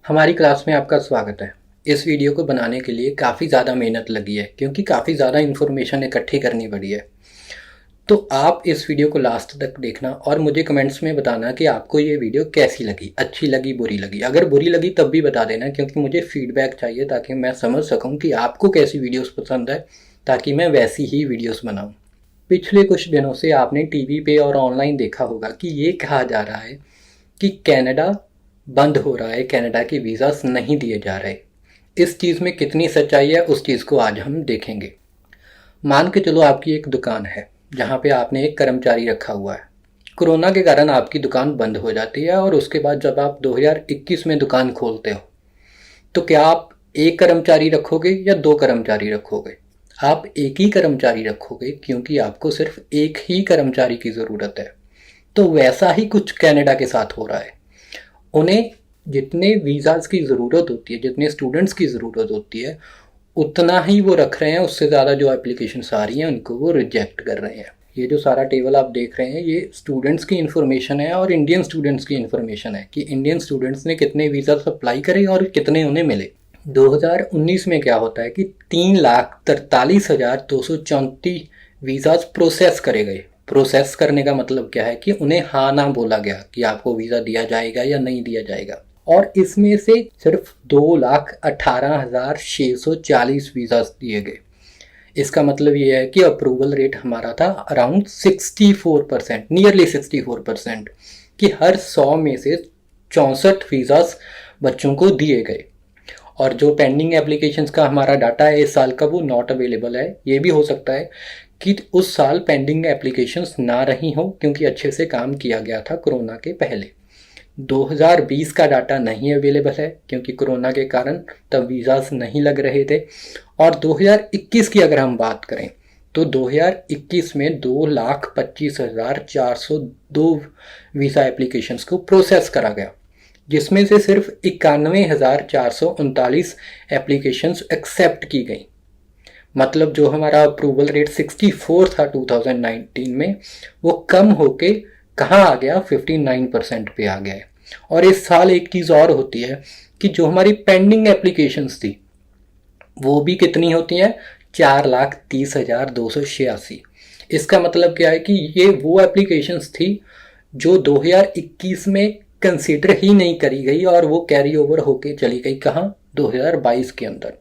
हमारी क्लास में आपका स्वागत है। इस वीडियो को बनाने के लिए काफ़ी ज़्यादा मेहनत लगी है क्योंकि काफ़ी ज़्यादा इन्फॉर्मेशन इकट्ठी करनी पड़ी है। तो आप इस वीडियो को लास्ट तक देखना और मुझे कमेंट्स में बताना कि आपको ये वीडियो कैसी लगी, अच्छी लगी, बुरी लगी। अगर बुरी लगी तब भी बता देना क्योंकि मुझे फीडबैक चाहिए ताकि मैं समझ सकूँ कि आपको कैसी वीडियोस पसंद है, ताकि मैं वैसी ही वीडियोस बनाऊँ। पिछले कुछ दिनों से आपने टीवी पे और ऑनलाइन देखा होगा कि ये कहा जा रहा है कि कनाडा बंद हो रहा है, कनाडा के वीज़ास नहीं दिए जा रहे। इस चीज़ में कितनी सच्चाई है उस चीज़ को आज हम देखेंगे। मान के चलो आपकी एक दुकान है जहाँ पे आपने एक कर्मचारी रखा हुआ है। कोरोना के कारण आपकी दुकान बंद हो जाती है और उसके बाद जब आप 2021 में दुकान खोलते हो तो क्या आप एक कर्मचारी रखोगे या दो कर्मचारी रखोगे? आप एक ही कर्मचारी रखोगे क्योंकि आपको सिर्फ एक ही कर्मचारी की ज़रूरत है। तो वैसा ही कुछ कनाडा के साथ हो रहा है। उन्हें जितने वीज़ाज़ की ज़रूरत होती है, जितने स्टूडेंट्स की ज़रूरत होती है, उतना ही वो रख रहे हैं। उससे ज़्यादा जो एप्लीकेशंस आ रही हैं उनको वो रिजेक्ट कर रहे हैं। ये जो सारा टेबल आप देख रहे हैं ये स्टूडेंट्स की इन्फॉर्मेशन है और इंडियन स्टूडेंट्स की इन्फॉर्मेशन है कि इंडियन स्टूडेंट्स ने कितने वीज़ाज़ अप्लाई करे और कितने उन्हें मिले। 2019 में क्या होता है कि 3,43,234 वीज़ाज़ प्रोसेस करे गए। प्रोसेस करने का मतलब क्या है कि उन्हें हाँ ना बोला गया कि आपको वीज़ा दिया जाएगा या नहीं दिया जाएगा। और इसमें से सिर्फ 2,18,640 वीज़ाज दिए गए। इसका मतलब ये है कि अप्रूवल रेट हमारा था अराउंड 64%, नियरली 64%, कि हर 100 में से 64 वीज़ाज बच्चों को दिए गए। और जो पेंडिंग एप्लीकेशंस का हमारा डाटा है इस साल का वो नॉट अवेलेबल है। ये भी हो सकता है कि उस साल पेंडिंग एप्लीकेशंस ना रही हो क्योंकि अच्छे से काम किया गया था कोरोना के पहले। 2020 का डाटा नहीं अवेलेबल है क्योंकि कोरोना के कारण तब वीज़ास नहीं लग रहे थे। और 2021 की अगर हम बात करें तो 2021 में 2,25,402 वीज़ा एप्लीकेशंस को प्रोसेस करा गया, जिसमें से सिर्फ 91,439 एप्लीकेशंस एक्सेप्ट की गई। मतलब जो हमारा अप्रूवल रेट 64 था 2019 में, वो कम होके कहाँ आ गया, 59% पे आ गया है। और इस साल एक चीज़ और होती है कि जो हमारी पेंडिंग एप्लीकेशंस थी वो भी कितनी होती हैं, 4,30,286। इसका मतलब क्या है कि ये वो एप्लीकेशंस थी जो 2021 में कंसीडर ही नहीं करी गई और वो कैरी ओवर होके चली गई कहाँ, 2022 के अंदर।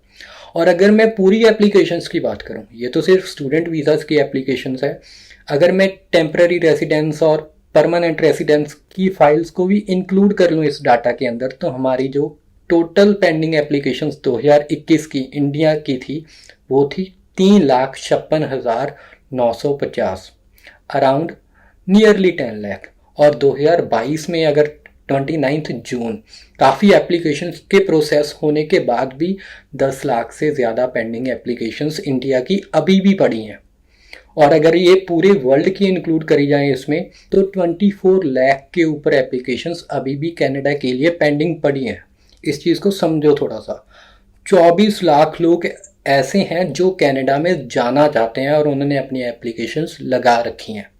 और अगर मैं पूरी एप्लीकेशंस की बात करूं, ये तो सिर्फ स्टूडेंट वीज़ाज़ की एप्लीकेशंस है। अगर मैं टेम्पररी रेसिडेंस और परमानेंट रेसिडेंस की फाइल्स को भी इंक्लूड कर लूँ इस डाटा के अंदर, तो हमारी जो टोटल पेंडिंग एप्लीकेशंस 2021 की इंडिया की थी वो थी 3,56,950, अराउंड नियरली 10 लाख। और 2022 में अगर 29 जून काफ़ी एप्लीकेशंस के प्रोसेस होने के बाद भी 10 लाख से ज़्यादा पेंडिंग एप्लीकेशंस इंडिया की अभी भी पड़ी हैं। और अगर ये पूरे वर्ल्ड की इंक्लूड करी जाए इसमें तो 24 लाख के ऊपर एप्लीकेशंस अभी भी कनाडा के लिए पेंडिंग पड़ी हैं। इस चीज़ को समझो थोड़ा सा। 24 लाख लोग ऐसे हैं जो कनाडा में जाना चाहते हैं और उन्होंने अपनी एप्लीकेशंस लगा रखी हैं।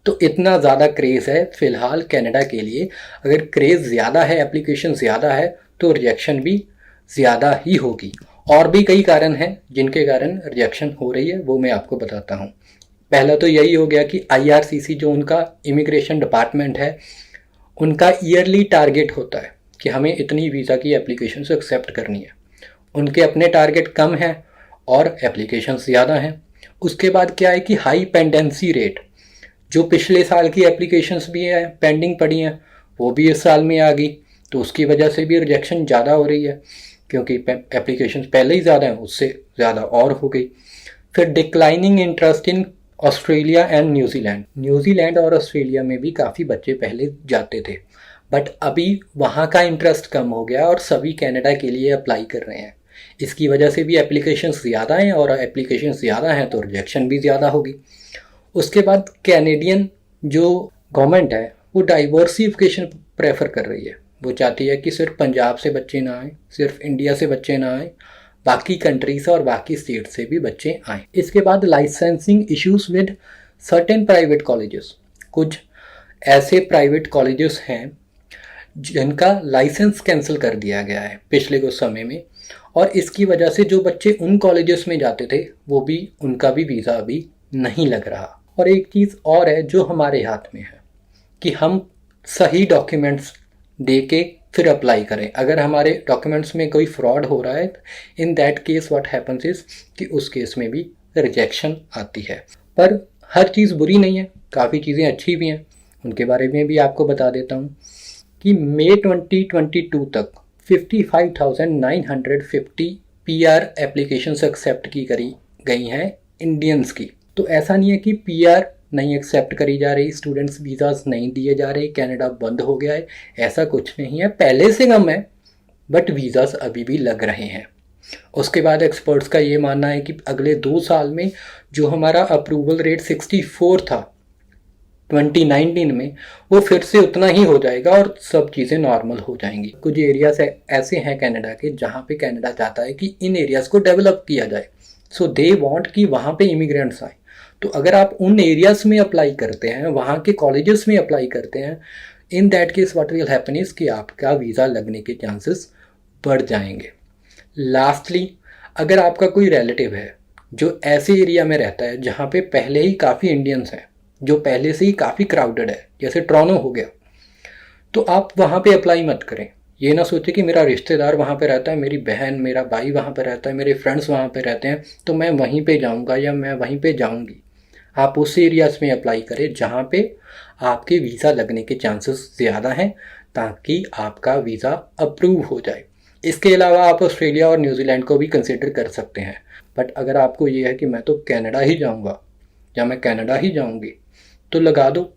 तो इतना ज़्यादा क्रेज़ है फ़िलहाल कनाडा के लिए। अगर क्रेज़ ज़्यादा है, एप्लीकेशन ज़्यादा है, तो रिजेक्शन भी ज़्यादा ही होगी। और भी कई कारण हैं जिनके कारण रिजेक्शन हो रही है, वो मैं आपको बताता हूँ। पहला तो यही हो गया कि IRCC जो उनका इमिग्रेशन डिपार्टमेंट है, उनका ईयरली टारगेट होता है कि हमें इतनी वीज़ा की एप्लीकेशन से एक्सेप्ट करनी है। उनके अपने टारगेट कम हैं और एप्लीकेशन ज़्यादा हैं। उसके बाद क्या है कि हाई पेंडेंसी रेट, जो पिछले साल की एप्लीकेशंस भी हैं पेंडिंग पड़ी हैं वो भी इस साल में आ गई, तो उसकी वजह से भी रिजेक्शन ज़्यादा हो रही है क्योंकि एप्लीकेशंस पहले ही ज़्यादा हैं, उससे ज़्यादा और हो गई। फिर declining interest in Australia and New Zealand. New Zealand और ऑस्ट्रेलिया में भी काफ़ी बच्चे पहले जाते थे, बट अभी वहाँ का इंटरेस्ट कम हो गया और सभी कनाडा के लिए अप्लाई कर रहे हैं। इसकी वजह से भी एप्लीकेशंस ज़्यादा हैं और एप्लीकेशंस ज़्यादा हैं तो रिजेक्शन भी ज़्यादा होगी। उसके बाद कैनेडियन जो गवर्नमेंट है वो डाइवर्सिफिकेशन प्रेफर कर रही है। वो चाहती है कि सिर्फ पंजाब से बच्चे ना आए, सिर्फ इंडिया से बच्चे ना आए, बाकी कंट्री से और बाकी स्टेट से भी बच्चे आए। इसके बाद licensing issues with certain private colleges. कुछ ऐसे प्राइवेट कॉलेजेस हैं जिनका लाइसेंस कैंसिल कर दिया गया है पिछले कुछ समय में, और इसकी वजह से जो बच्चे उन कॉलेजेस में जाते थे वो भी, उनका भी वीज़ा अभी नहीं लग रहा। और एक चीज़ और है जो हमारे हाथ में है कि हम सही डॉक्यूमेंट्स दे के फिर अप्लाई करें। अगर हमारे डॉक्यूमेंट्स में कोई फ्रॉड हो रहा है, in that case what happens is कि उस केस में भी रिजेक्शन आती है। पर हर चीज़ बुरी नहीं है, काफ़ी चीज़ें अच्छी भी हैं, उनके बारे में भी आपको बता देता हूँ कि मई 2022 तक 55,950 PR एप्लीकेशंस एक्सेप्ट की करी गई हैं इंडियंस की। तो ऐसा नहीं है कि PR नहीं एक्सेप्ट करी जा रही, स्टूडेंट्स वीज़ाज नहीं दिए जा रहे, कनाडा बंद हो गया है, ऐसा कुछ नहीं है। पहले से कम है बट वीज़ाज अभी भी लग रहे हैं। उसके बाद एक्सपर्ट्स का ये मानना है कि अगले 2 साल में जो हमारा अप्रूवल रेट 64 था 2019 में, वो फिर से उतना ही हो जाएगा और सब चीज़ें नॉर्मल हो जाएंगी। कुछ एरियाज ऐसे हैं कनाडा के जहाँ पे कनाडा चाहता है कि इन एरियाज़ को डेवलप किया जाए, सो दे वांट कि वहाँ पे इमिग्रेंट्स आए। तो अगर आप उन एरियाज़ में अप्लाई करते हैं, वहाँ के कॉलेजेस में अप्लाई करते हैं, in that case what will happen is कि आपका वीज़ा लगने के चांसेस बढ़ जाएंगे। लास्टली, अगर आपका कोई रिलेटिव है जो ऐसे एरिया में रहता है जहाँ पे पहले ही काफ़ी इंडियंस हैं, जो पहले से ही काफ़ी क्राउडेड है, जैसे टोरंटो हो गया, तो आप वहाँ पे अप्लाई मत करें। ये ना सोचे कि मेरा रिश्तेदार वहाँ पे रहता है, मेरी बहन, मेरा भाई वहाँ पे रहता है, मेरे फ्रेंड्स वहाँ पे रहते हैं, तो मैं वहीं पे जाऊँगा या मैं वहीं पे जाऊँगी। आप उस एरियाज़ में अप्लाई करें जहाँ पे आपके वीज़ा लगने के चांसेस ज़्यादा हैं, ताकि आपका वीज़ा अप्रूव हो जाए। इसके अलावा आप ऑस्ट्रेलिया और न्यूजीलैंड को भी कंसिडर कर सकते हैं। बट अगर आपको ये है कि मैं तो कनाडा ही जाऊँगा या मैं कनाडा ही जाऊँगी, तो लगा दो।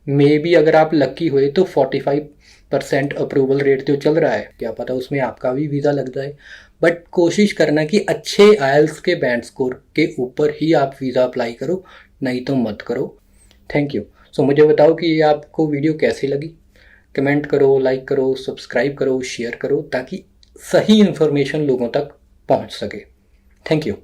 मे बी अगर आप लकी हुए तो 45% अप्रूवल रेट जो चल रहा है, क्या पता उसमें आपका भी वीज़ा लग जाए। बट कोशिश करना कि अच्छे आइल्स के बैंड स्कोर के ऊपर ही आप वीज़ा अप्लाई करो, नहीं तो मत करो। Thank you. सो मुझे बताओ कि ये आपको वीडियो कैसी लगी। कमेंट करो, लाइक करो, सब्सक्राइब करो, शेयर करो, ताकि सही इन्फॉर्मेशन लोगों तक पहुंच सके। Thank you.